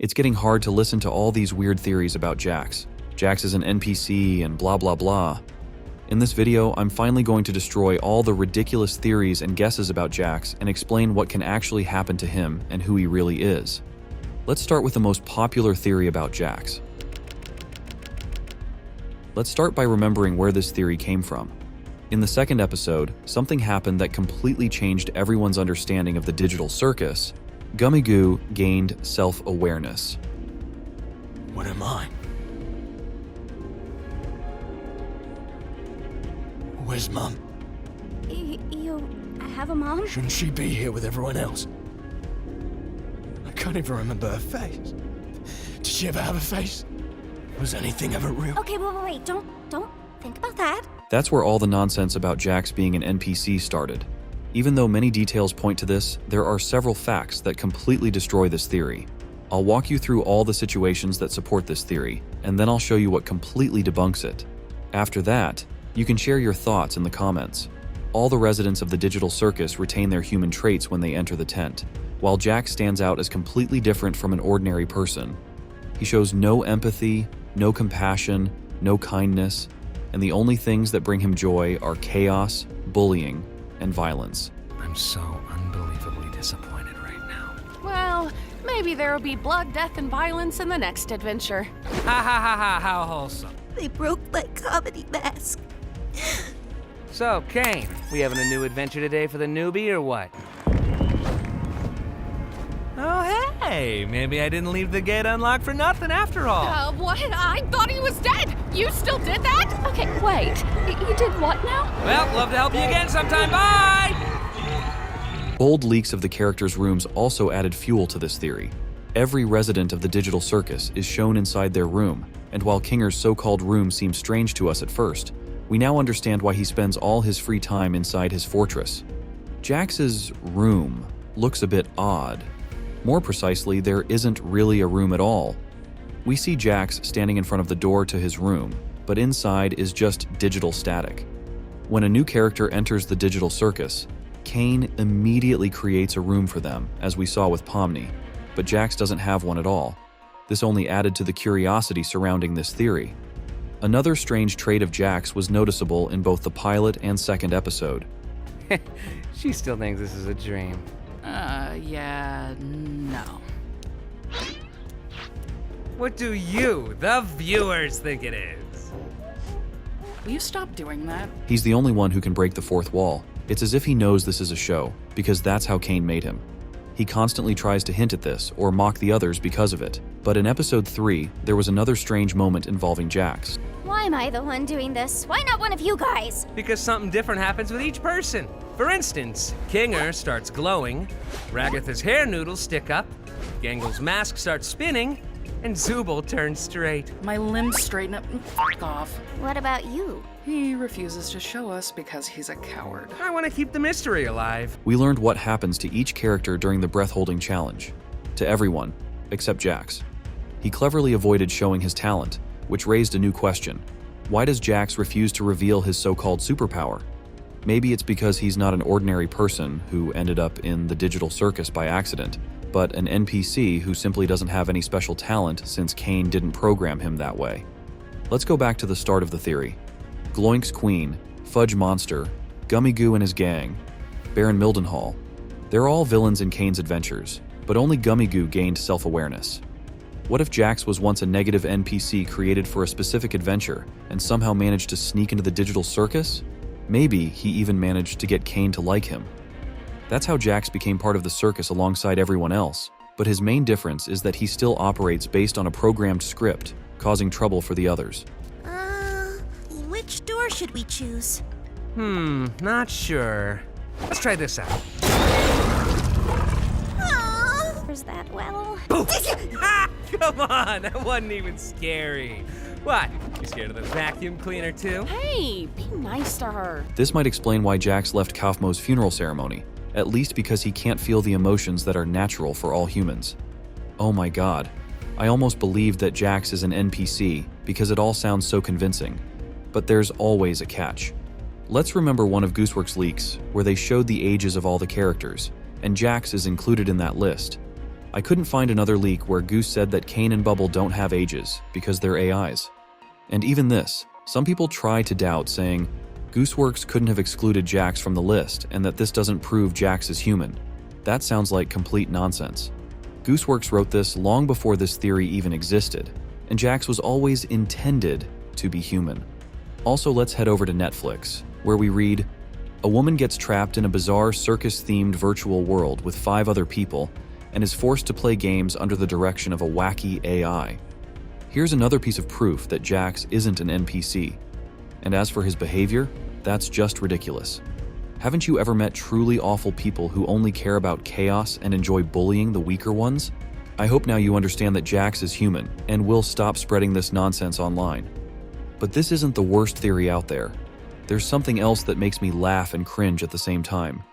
It's getting hard to listen to all these weird theories about Jax. Jax is an NPC and blah blah blah. In this video, I'm finally going to destroy all the ridiculous theories and guesses about Jax and explain what can actually happen to him and who he really is. Let's start with the most popular theory about Jax. Let's start by remembering where this theory came from. In the second episode, something happened that completely changed everyone's understanding of the digital circus. Gummy Goo gained self-awareness. What am I? Where's Mum? You have a mom? Shouldn't she be here with everyone else? I can't even remember her face. Did she ever have a face? Was anything ever real? Okay, wait, don't think about that. That's where all the nonsense about Jax being an NPC started. Even though many details point to this, there are several facts that completely destroy this theory. I'll walk you through all the situations that support this theory, and then I'll show you what completely debunks it. After that, you can share your thoughts in the comments. All the residents of the digital circus retain their human traits when they enter the tent, while Jax stands out as completely different from an ordinary person. He shows no empathy, no compassion, no kindness, and the only things that bring him joy are chaos, bullying, and violence. I'm so unbelievably disappointed right now. Well, maybe there'll be blood, death, and violence in the next adventure. Ha ha ha ha, how wholesome. They broke my comedy mask. So, Caine, we having a new adventure today for the newbie or what? Oh, hey, maybe I didn't leave the gate unlocked for nothing after all. What? I thought he was dead. You still did that? Okay, wait. You did what now? Well, love to help you again sometime. Bye! Bold leaks of the characters' rooms also added fuel to this theory. Every resident of the digital circus is shown inside their room, and while Kinger's so-called room seems strange to us at first, we now understand why he spends all his free time inside his fortress. Jax's room looks a bit odd. More precisely, there isn't really a room at all. We see Jax standing in front of the door to his room, but inside is just digital static. When a new character enters the digital circus, Caine immediately creates a room for them, as we saw with Pomni, but Jax doesn't have one at all. This only added to the curiosity surrounding this theory. Another strange trait of Jax was noticeable in both the pilot and second episode. She still thinks this is a dream. Yeah, no. What do you, the viewers, think it is? Will you stop doing that? He's the only one who can break the fourth wall. It's as if he knows this is a show, because that's how Caine made him. He constantly tries to hint at this or mock the others because of it. But in episode 3, there was another strange moment involving Jax. Why am I the one doing this? Why not one of you guys? Because something different happens with each person. For instance, Kinger starts glowing, Ragatha's hair noodles stick up, Gangle's mask starts spinning, and Zooble turns straight. My limbs straighten up and f*** off. What about you? He refuses to show us because he's a coward. I want to keep the mystery alive. We learned what happens to each character during the breath-holding challenge. To everyone, except Jax. He cleverly avoided showing his talent, which raised a new question. Why does Jax refuse to reveal his so-called superpower? Maybe it's because he's not an ordinary person who ended up in the digital circus by accident, but an NPC who simply doesn't have any special talent since Caine didn't program him that way. Let's go back to the start of the theory. Gloink's Queen, Fudge Monster, Gummy Goo and his gang, Baron Mildenhall. They're all villains in Caine's adventures, but only Gummy Goo gained self-awareness. What if Jax was once a negative NPC created for a specific adventure and somehow managed to sneak into the digital circus? Maybe he even managed to get Caine to like him. That's how Jax became part of the circus alongside everyone else, but his main difference is that he still operates based on a programmed script, causing trouble for the others. Which door should we choose? Not sure. Let's try this out. Is that well? Ah, come on, that wasn't even scary. What, you scared of the vacuum cleaner too? Hey, be nice to her. This might explain why Jax left Kaufmo's funeral ceremony, at least because he can't feel the emotions that are natural for all humans. Oh my god, I almost believed that Jax is an NPC because it all sounds so convincing. But there's always a catch. Let's remember one of Gooseworx leaks, where they showed the ages of all the characters, and Jax is included in that list. I couldn't find another leak where Goose said that Caine and Bubble don't have ages because they're AIs. And even this, some people try to doubt, saying Gooseworx couldn't have excluded Jax from the list and that this doesn't prove Jax is human. That sounds like complete nonsense. Gooseworx wrote this long before this theory even existed, and Jax was always intended to be human. Also, let's head over to Netflix, where we read, a woman gets trapped in a bizarre circus-themed virtual world with 5 other people and is forced to play games under the direction of a wacky AI. Here's another piece of proof that Jax isn't an NPC. And as for his behavior, that's just ridiculous. Haven't you ever met truly awful people who only care about chaos and enjoy bullying the weaker ones? I hope now you understand that Jax is human and will stop spreading this nonsense online. But this isn't the worst theory out there. There's something else that makes me laugh and cringe at the same time.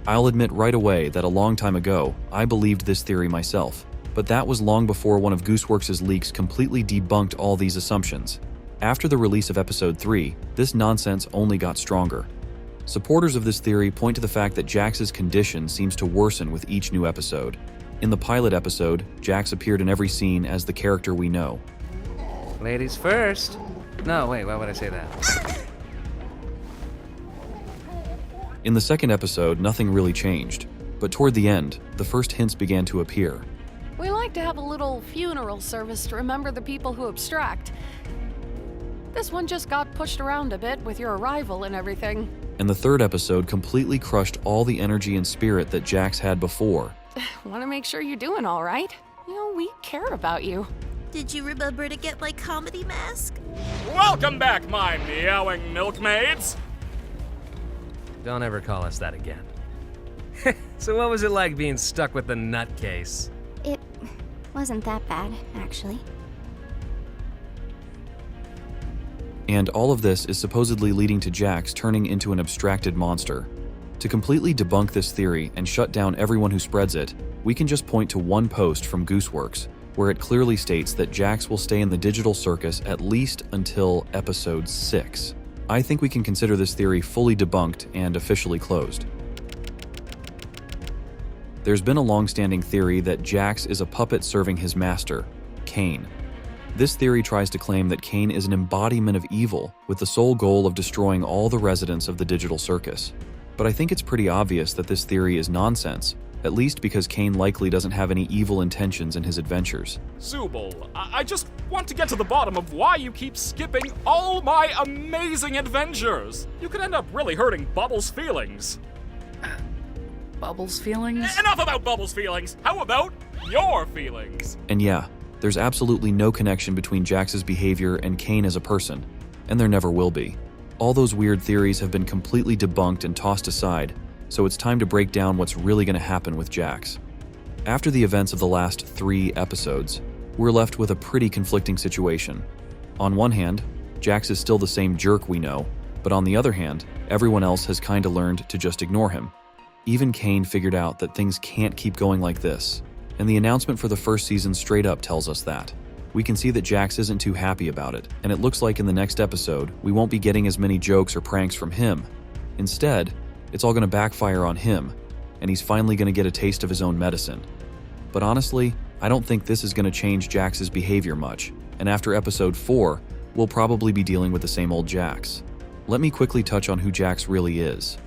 I'll admit right away that a long time ago, I believed this theory myself, but that was long before one of Gooseworx's leaks completely debunked all these assumptions. After the release of episode 3, this nonsense only got stronger. Supporters of this theory point to the fact that Jax's condition seems to worsen with each new episode. In the pilot episode, Jax appeared in every scene as the character we know. Ladies first. No, wait, why would I say that? In the second episode, nothing really changed, but toward the end, the first hints began to appear. We like to have a little funeral service to remember the people who abstract. This one just got pushed around a bit with your arrival and everything. And the third episode completely crushed all the energy and spirit that Jax had before. Want to make sure you're doing all right? You know, we care about you. Did you remember to get my comedy mask? Welcome back, my meowing milkmaids! Don't ever call us that again. So what was it like being stuck with the nutcase? It wasn't that bad, actually. And all of this is supposedly leading to Jax turning into an abstracted monster. To completely debunk this theory and shut down everyone who spreads it, we can just point to one post from Gooseworx, where it clearly states that Jax will stay in the digital circus at least until episode 6. I think we can consider this theory fully debunked and officially closed. There's been a long-standing theory that Jax is a puppet serving his master, Caine. This theory tries to claim that Caine is an embodiment of evil with the sole goal of destroying all the residents of the digital circus. But I think it's pretty obvious that this theory is nonsense, at least because Caine likely doesn't have any evil intentions in his adventures. Zooble, I just want to get to the bottom of why you keep skipping all my amazing adventures. You could end up really hurting Bubbles' feelings. Bubbles' feelings? Enough about Bubbles' feelings. How about your feelings? And yeah, there's absolutely no connection between Jax's behavior and Caine as a person, and there never will be. All those weird theories have been completely debunked and tossed aside, so it's time to break down what's really going to happen with Jax. After the events of the last 3 episodes, we're left with a pretty conflicting situation. On one hand, Jax is still the same jerk we know, but on the other hand, everyone else has kinda learned to just ignore him. Even Caine figured out that things can't keep going like this, and the announcement for the first season straight up tells us that. We can see that Jax isn't too happy about it, and it looks like in the next episode, we won't be getting as many jokes or pranks from him. Instead, it's all going to backfire on him, and he's finally going to get a taste of his own medicine. But honestly, I don't think this is going to change Jax's behavior much, and after episode 4, we'll probably be dealing with the same old Jax. Let me quickly touch on who Jax really is.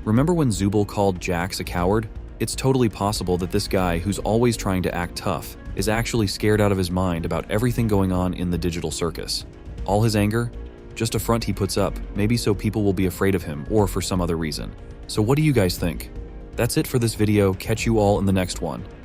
Remember when Zooble called Jax a coward? It's totally possible that this guy, who's always trying to act tough, is actually scared out of his mind about everything going on in the digital circus. All his anger? Just a front he puts up, maybe so people will be afraid of him or for some other reason. So what do you guys think? That's it for this video. Catch you all in the next one.